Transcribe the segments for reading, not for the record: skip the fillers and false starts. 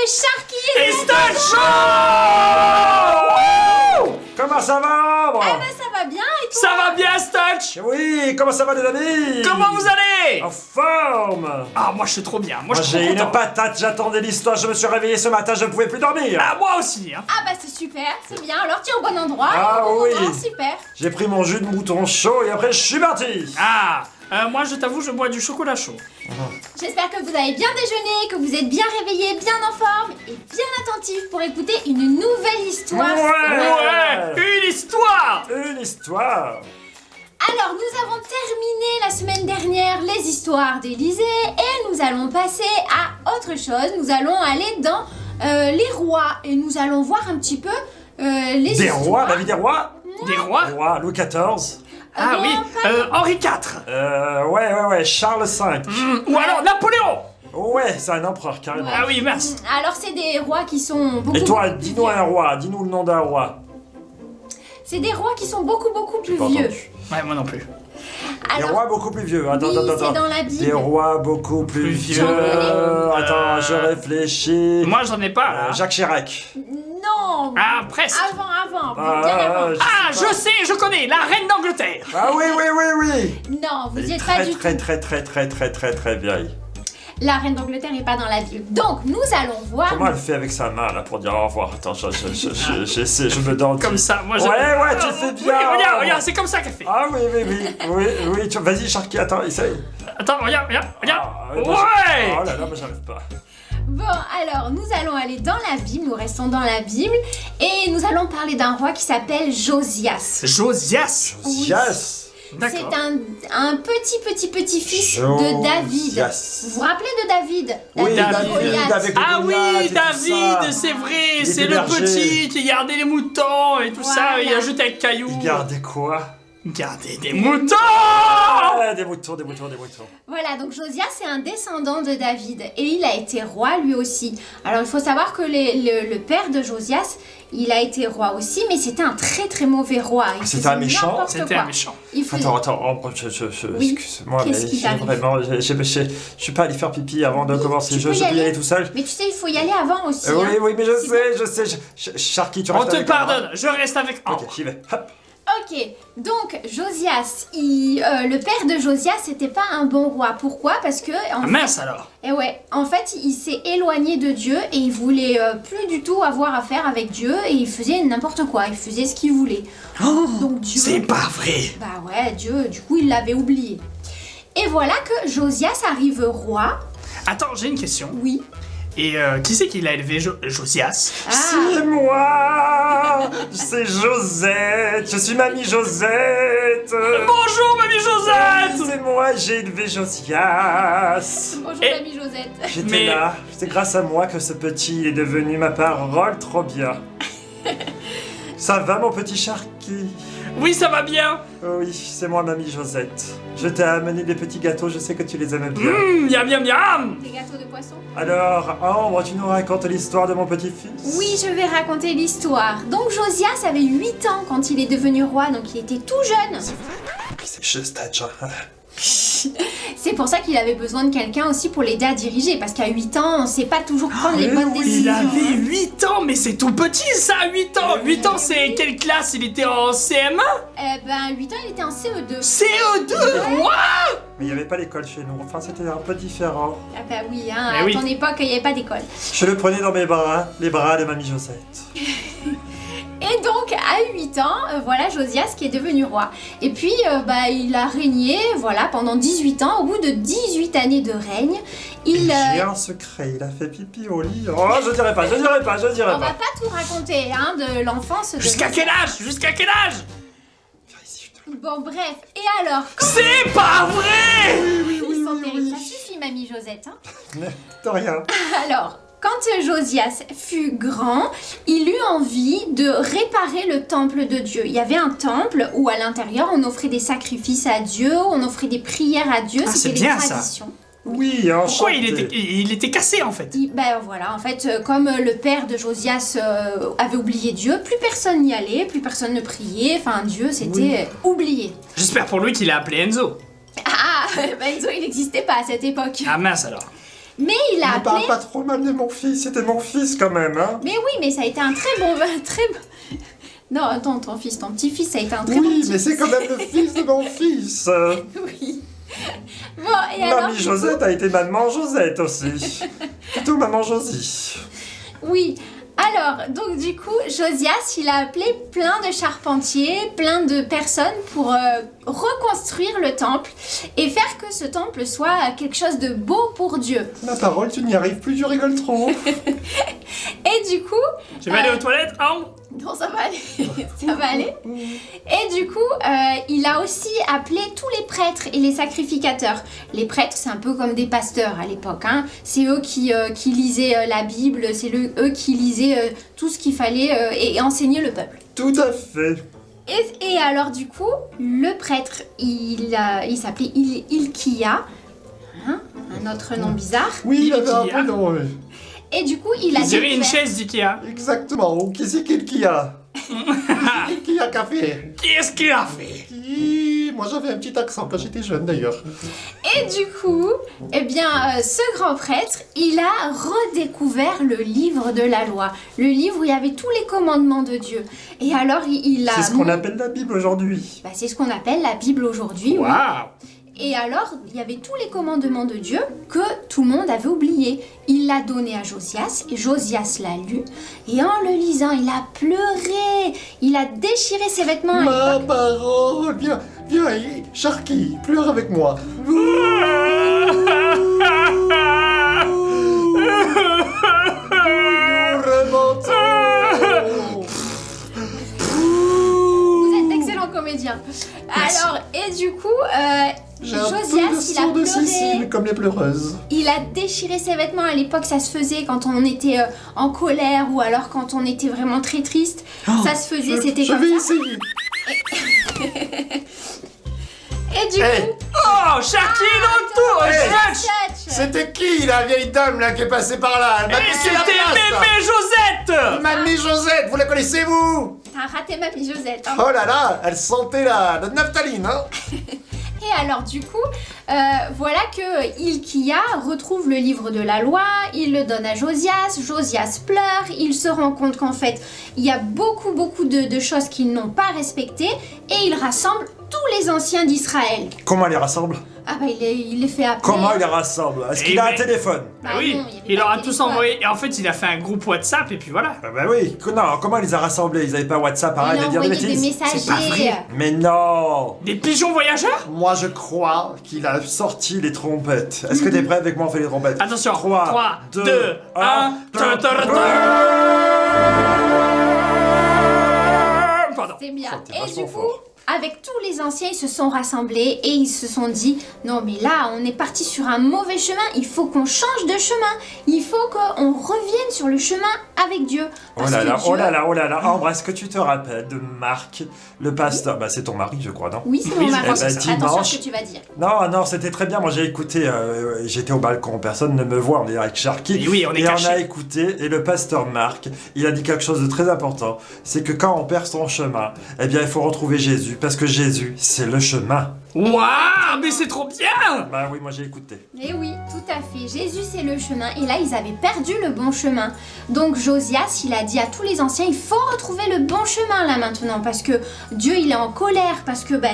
Sharky Et Stuncho! Comment ça va, Ambre? Ah bah ça va bien et toi? Ça va bien, Stutch? Oui, comment ça va, les amis? Comment vous allez? En forme. Ah, moi je suis trop bien. Moi je suis J'ai trop une content. patate, j'attendais l'histoire, je me suis réveillé ce matin, je ne pouvais plus dormir. Ah, moi aussi, hein. Ah bah c'est super, c'est bien, alors tu es au bon endroit. Ah au bon oui. endroit, super. J'ai pris mon jus de mouton chaud et après je suis parti. Ah, moi je t'avoue, je bois du chocolat chaud. J'espère que vous avez bien déjeuné, que vous êtes bien réveillés, bien en forme et bien attentifs pour écouter une nouvelle histoire. Ouais, une histoire. Une histoire. Alors nous avons terminé la semaine dernière les histoires d'Élysée et nous allons passer à autre chose. Nous allons aller dans les rois et nous allons voir un petit peu les Des histoires. rois, la vie des rois. Des rois? Roi Louis XIV. Ah non, oui, pas- Henri IV. Ouais, Charles V. Ou alors Napoléon. Ouais, c'est un empereur carrément. Ah oui, merci. Alors c'est des rois qui sont beaucoup Et toi, beaucoup plus dis-nous vieux. un roi, dis-nous le nom d'un roi. C'est des rois qui sont beaucoup plus Pas vieux. entendu. Ouais, moi non plus. Des Alors, rois beaucoup plus vieux. Attends, oui, attends, c'est attends. dans la Bible. Des rois beaucoup plus Plus vieux. vieux. Attends, je réfléchis. Moi j'en ai pas là. Jacques Chirac. Non. Ah, presque. Avant, bien avant. Ah, je sais, je connais, la reine d'Angleterre. Ah oui. Non, vous Elle n'y est êtes pas du très vieille. tout. La reine d'Angleterre n'est pas dans la Bible. Donc, nous allons voir. Comment elle fait avec sa main là pour dire au revoir? Attends, j'essaie, je me dente. Comme ça, moi je... Ouais, tu fais bien. Oui, regarde, c'est comme ça qu'elle fait. Ah oui, vas-y Sharky, attends, essaye. Attends, regarde. Ah, Ouais. Oh là là, moi j'arrive pas. Bon, alors, nous allons aller dans la Bible. Nous restons dans la Bible. Et nous allons parler d'un roi qui s'appelle Josias. Josias. Josias. D'accord. C'est un petit-fils de David. Josias. Vous vous rappelez de David? Oui, David. Goliath. avec le Ah Goliath oui, et tout David, ça. c'est vrai, Il c'est était le berger. petit qui gardait les moutons et tout ça, Voilà. il a jeté un caillou. Il gardait quoi? Gardait des moutons. Ah, des moutons. Voilà, donc Josias est un descendant de David et il a été roi lui aussi. Alors il faut savoir que le père de Josias, il a été roi aussi, mais c'était un très mauvais roi. Il C'était faisait un méchant? n'importe C'était quoi. un méchant. Il faisait... Attends, Oui. excuse-moi, mais Qu'est-ce qui j'ai t'arrive? vraiment, je suis pas allé faire pipi avant de Oui, commencer, tu je peux y peux y aller. aller tout seul. Mais tu sais, il faut y aller avant aussi. hein. Oui, mais je C'est sais, Sharky, tu On restes te avec moi. pardonne, je reste avec Ok, Ambre. j'y vais, hop. Ok, donc Josias, le père de Josias, c'était pas un bon roi. Pourquoi? Parce que Ah mince alors. en fait, il s'est éloigné de Dieu et il voulait plus du tout avoir affaire avec Dieu et il faisait n'importe quoi. Il faisait ce qu'il voulait. Donc Dieu. C'est pas vrai. Bah ouais, Dieu, du coup, il l'avait oublié. Et voilà que Josias arrive roi. Attends, j'ai une question. Oui. Et qui c'est qui l'a élevé, Josias? Ah. C'est moi. C'est Josette. Je suis mamie Josette. Bonjour, mamie Josette. C'est moi, j'ai élevé Josias. Bonjour, Et- mamie Josette. J'étais Mais- là. C'est grâce à moi que ce petit est devenu ma parole trop bien. Ça va, mon petit Sharky? Oui, ça va bien. Oh oui, c'est moi, mamie Josette. Je t'ai amené des petits gâteaux, je sais que tu les aimes bien. Miam. Des gâteaux de poisson. Alors, Ambre, tu nous racontes l'histoire de mon petit-fils? Oui, je vais raconter l'histoire. Donc Josias avait 8 ans quand il est devenu roi, donc il était tout jeune. C'est juste un genre. C'est pour ça qu'il avait besoin de quelqu'un aussi pour l'aider à diriger, parce qu'à 8 ans, on sait pas toujours prendre les bonnes Il décisions. avait 8 ans, mais c'est tout petit ça, 8 ans. 8 ans, c'est quelle classe? Il était en CM1? Ben, 8 ans, il était en CE2. CE2. Waouh. Mais il n'y avait pas l'école chez nous, enfin c'était un peu différent. Ah bah oui, hein, Eh à oui. ton époque, il n'y avait pas d'école. Je le prenais dans mes bras, les bras de mamie Josette. Et donc, à 8 ans, voilà Josias qui est devenu roi. Et puis, il a régné, voilà, pendant 18 ans. Au bout de 18 années de règne, il... J'ai un secret, il a fait pipi au lit. Oh, je dirais pas. On va pas tout raconter, hein, de l'enfance de Jusqu'à quel âge? Jusqu'à quel âge? Viens ici, je te- Bon, bref. Et alors, C'est pas vrai. ils sont terribles. Ça suffit, mamie Josette, hein. De rien. Alors, quand Josias fut grand, il eut envie de réparer le temple de Dieu. Il y avait un temple où à l'intérieur on offrait des sacrifices à Dieu, on offrait des prières à Dieu, Ah, c'est c'était les bien, ça. traditions. Oui, enchanté. Pourquoi il était cassé en fait? Ben voilà, en fait, comme le père de Josias avait oublié Dieu, plus personne n'y allait, plus personne ne priait, enfin Dieu c'était oublié. J'espère pour lui qu'il a appelé Enzo. Ah, ben Enzo il n'existait pas à cette époque. Ah mince alors. Mais il a Ne parle appelé... pas trop mal de mon fils, c'était mon fils quand même, hein. Mais oui, mais ça a été un très bon... Non, attends, ton petit-fils, ça a été un très bon Oui, petit-fils. mais c'est quand même le fils de mon fils. Oui. Bon, et alors... Mamie Josette a été maman Josette aussi. Plutôt maman Josie. Oui. Alors, donc du coup, Josias, il a appelé plein de charpentiers, plein de personnes pour reconstruire le temple et faire que ce temple soit quelque chose de beau pour Dieu. Ma parole, tu n'y arrives plus, tu rigoles trop. Et du coup... Tu vas aller aux toilettes, hein? Non, ça va aller. Ça va aller. Et du coup, il a aussi appelé tous les prêtres et les sacrificateurs. Les prêtres, c'est un peu comme des pasteurs à l'époque, hein. C'est eux qui lisaient la Bible, c'est eux qui lisaient tout ce qu'il fallait et enseignaient le peuple. Tout à fait. Et alors du coup, le prêtre, il s'appelait Ilkia, hein, un autre nom bizarre. Oui, il avait un Ilkia. peu nom, oui. Et du coup, il a Je dirais une découvert- chaise d'Ikea. Exactement. Qui c'est qui a Qui a café Qu'est-ce qu'il a fait? Moi j'avais un petit accent quand j'étais jeune d'ailleurs. Et du coup, eh bien, ce grand prêtre, il a redécouvert le livre de la loi, le livre où il y avait tous les commandements de Dieu. Et alors, il a... C'est ce qu'on appelle la Bible aujourd'hui. Bah, c'est ce qu'on appelle la Bible aujourd'hui. oui. Waouh! Et alors, il y avait tous les commandements de Dieu que tout le monde avait oubliés. Il l'a donné à Josias, et Josias l'a lu. Et en le lisant, il a pleuré. Il a déchiré ses vêtements. Ma parole, viens, Sharky, pleure avec moi. Nous remontons. Vous êtes d'excellents comédiens. Merci. Alors, et du coup, J'ai un peu de Josias, il a sang de Cécile pleuré. comme les pleureuses. Il a déchiré ses vêtements. À l'époque, ça se faisait quand on était en colère ou alors quand on était vraiment très triste. Ça se faisait, c'était Je comme vais ça. essayer. Et du Hey, coup... Oh, Sharky dans le tour! Hey. Scratch! Touch. c'était qui la vieille dame là qui est passée par là? Elle m'a Et piqué la c'était place, là. Mémé Josette! Mamie Josette, vous la connaissez vous? T'as raté ma petite Josette. Hein. Oh là là, elle sentait la naphtaline, hein? Et alors du coup, voilà que Ilkia retrouve le livre de la loi, il le donne à Josias, Josias pleure, il se rend compte qu'en fait, il y a beaucoup de choses qu'ils n'ont pas respectées et il rassemble tous les anciens d'Israël. Comment elle les rassemble? Ah bah il les fait appeler. Comment il les rassemble? Est-ce qu'il Eh a un ben- téléphone? Bah Bah oui, non, il y avait il pas leur de a tous téléphone. envoyé. Et en fait, il a fait un groupe WhatsApp et puis voilà. Ah bah oui, non, comment il les a rassemblés? Ils avaient pas WhatsApp, arrête Il a de dire des envoyé des bêtises. messagers. C'est pas vrai. Mais non! Des pigeons voyageurs? Moi je crois qu'il a sorti les trompettes. Est-ce que t'es prêt avec moi? On fait les trompettes. Attention, 3, 3, 2, 2, 1. 1. Pardon. C'est bien. Oh, t'es Et vachement du coup, fort. avec tous les anciens, ils se sont rassemblés et ils se sont dit non mais là, on est parti sur un mauvais chemin, il faut qu'on change de chemin. Il faut qu'on revienne sur le chemin avec Dieu. Oh Parce là que là, Dieu- oh là là, oh là là. Ambre, est-ce que tu te rappelles de Marc, le pasteur? Bah c'est ton mari, je crois, non? Oui, c'est Oui, mon mari. eh ben, Attention à dimanche- ce que tu vas dire. Non, non, c'était très bien. Moi, j'ai écouté. J'étais au balcon. Personne ne me voit. On est avec Sharky. Et oui, on est et cachés. on a écouté. Et le pasteur Marc, il a dit quelque chose de très important. C'est que quand on perd son chemin, eh bien, il faut retrouver Jésus. Parce que Jésus, c'est le chemin. Waouh, mais c'est trop bien! Bah oui, moi, j'ai écouté. Et oui, tout à fait. Jésus, c'est le chemin. Et là, ils avaient perdu le bon chemin. Donc, Josias, il a dit à tous les anciens, il faut retrouver le bon chemin là maintenant. Parce que Dieu, il est en colère. Parce que bah,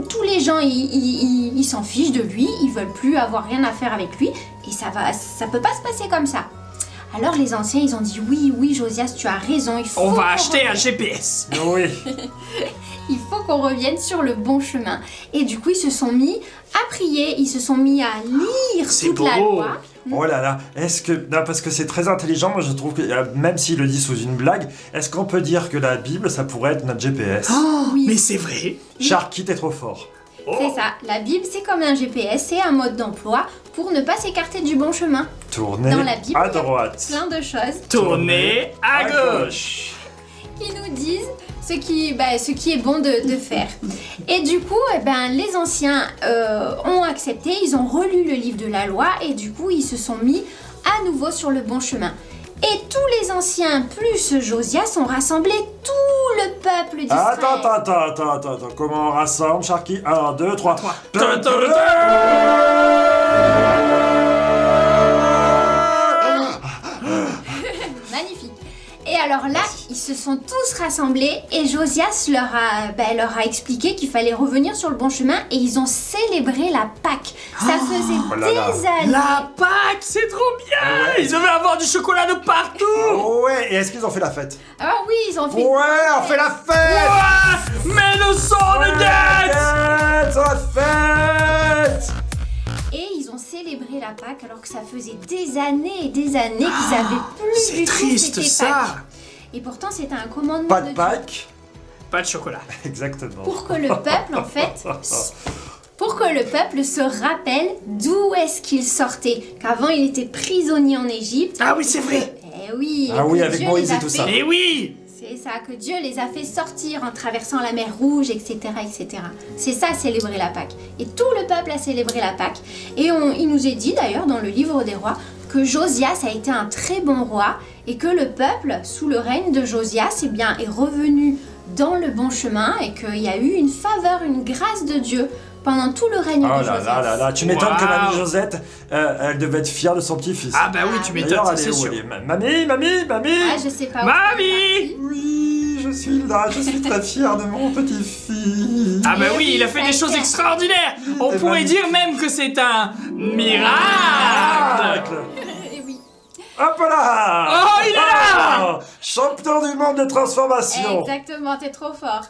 tous les gens, ils s'en fichent de lui. Ils veulent plus avoir rien à faire avec lui. Et ça peut pas se passer comme ça. Alors, les anciens, ils ont dit, oui, Josias, tu as raison. Il faut On va qu'on acheter un revienne. GPS. Oui. Il faut qu'on revienne sur le bon chemin. Et du coup, ils se sont mis à prier, ils se sont mis à lire C'est toute la beau. loi. Oh là là. Est-ce que. Non, parce que c'est très intelligent. Moi, je trouve que, même s'il le dit sous une blague, est-ce qu'on peut dire que la Bible, ça pourrait être notre GPS? Oui. Mais c'est vrai. Sharky, t'es trop fort. Oh. C'est ça, la Bible c'est comme un GPS, c'est un mode d'emploi pour ne pas s'écarter du bon chemin. Tournez Dans la Bible, à il y a droite. Plein de choses Tournez à gauche. qui nous disent ce qui est bon de faire. Et du coup, les anciens ont accepté, ils ont relu le livre de la loi et du coup ils se sont mis à nouveau sur le bon chemin. Et tous les anciens plus Josias ont rassemblé tout le peuple d'Israël. Attends. Comment on rassemble, Sharky? 1, 2, 3. Trois. Et alors là, ils se sont tous rassemblés et Josias leur a expliqué qu'il fallait revenir sur le bon chemin et ils ont célébré la Pâque. Ça faisait Oh là là. des années. La Pâque, c'est trop bien. Ouais. Ils devaient avoir du chocolat de partout. Ouais, et est-ce qu'ils ont fait la fête? Ah oui, ils ont fait... Ouais, on fait la fête! Ouah, mais le son de Gates. Fête, la fête! Et ils ont célébré la Pâque alors que ça faisait des années et des années qu'ils avaient plus C'est du tout triste fêté ça. Pâques. Et pourtant c'était un commandement Pas de de Dieu Pâques? Pas de chocolat. Exactement. pour que le peuple en fait... Pour que le peuple se rappelle d'où est-ce qu'il sortait. Qu'avant il était prisonnier en Égypte. Ah oui, c'est vrai. Eh oui. Ah et oui, que avec Dieu Moïse les a et tout fait- ça. Et oui. C'est ça, que Dieu les a fait sortir en traversant la mer Rouge, etc. etc. C'est ça, célébrer la Pâque. Et tout le peuple a célébré la Pâque. Et il nous est dit d'ailleurs dans le livre des rois que Josias a été un très bon roi et que le peuple, sous le règne de Josias, eh bien, est revenu dans le bon chemin et qu'il y a eu une faveur, une grâce de Dieu pendant tout le règne Oh de là Josias. là là là, tu m'étonnes que Waouh. mamie Josette, elle devait être fière de son petit-fils. Ah bah oui, tu m'étonnes, D'ailleurs, ça, elle est c'est où, sûr. elle est Mamie Ah, je sais pas où Mamie. c'est parti. Oui, je suis là, je suis très fier de mon petit-fils. Ah bah oui, oui, il a fait ça des a choses été- extraordinaires. On C'est pourrait magnifique. dire même que c'est un miracle. Miracle. Eh oui. Hop là! Oh, il est là. Ah, champion du monde de transformation! Exactement, t'es trop fort.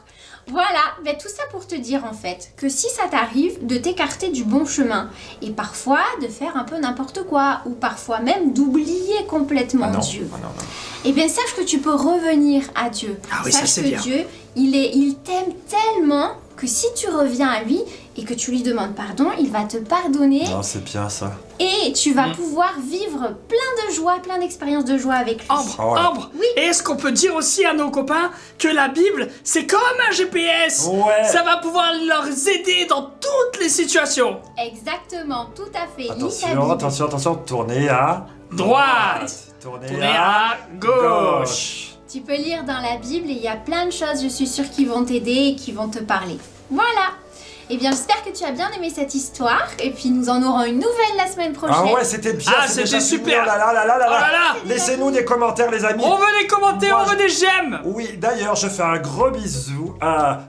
Voilà, ben tout ça pour te dire en fait que si ça t'arrive de t'écarter du bon chemin et parfois de faire un peu n'importe quoi ou parfois même d'oublier complètement Ah non, Dieu, ah non, non. eh bien sache que tu peux revenir à Dieu. Ah oui, ça, sache c'est que bien. Dieu, il t'aime tellement que si tu reviens à lui et que tu lui demandes pardon, il va te pardonner Non, c'est bien ça. et tu vas Mm. pouvoir vivre plein de joie, plein d'expériences de joie avec lui. Ambre, Oh ouais. Ambre. Oui. Et est-ce qu'on peut dire aussi à nos copains que la Bible, c'est comme un GPS. Ouais. Ça va pouvoir leur aider dans toutes les situations. Exactement, tout à fait. Lis ta Attention, Bible. attention, attention, tournez à Droite. Tournez Tournez à à gauche. Tu peux lire dans la Bible et il y a plein de choses, je suis sûre, qui vont t'aider et qui vont te parler. Voilà. Eh bien, j'espère que tu as bien aimé cette histoire et puis nous en aurons une nouvelle la semaine prochaine. Ah ouais, c'était bien, Ah, c'est c'était déjà fini. super. Oh là là là là là Oh là là. Laissez-nous des commentaires, les amis. On veut des commentaires, Moi, on veut des j'aime. Oui, d'ailleurs, je fais un gros bisou à,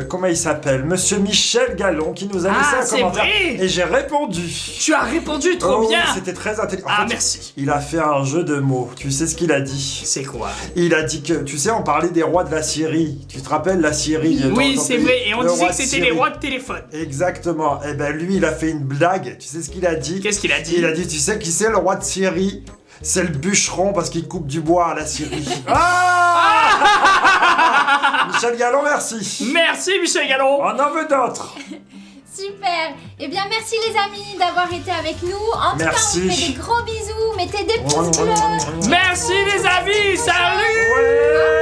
comment il s'appelle, Monsieur Michel Gallon, qui nous a laissé Ah, un c'est commentaire. vrai. Et j'ai répondu. Tu as répondu trop Oh, bien. c'était très intelligent. En Ah, fait, merci. il a fait un jeu de mots. Tu sais ce qu'il a dit? C'est quoi? Il a dit que, tu sais, on parlait des rois de la Syrie. Tu te rappelles la Syrie Oui, dans ton c'est pays? vrai. Et on Le disait roi que de c'était les Syrie. rois de téléphone. Exactement. Et ben lui, il a fait une blague. Tu sais ce qu'il a dit? Qu'est-ce qu'il a dit? Il a dit, tu sais qui c'est le roi de Syrie? C'est le bûcheron parce qu'il coupe du bois à la Syrie. Ah Michel Gallon, merci. Merci, Michel Gallon. On en veut d'autres. Super. Eh bien, merci les amis d'avoir été avec nous. En tout cas, Merci. on vous fait des gros bisous. Mettez des pouces bleus. Merci, les amis. Salut. Ouais.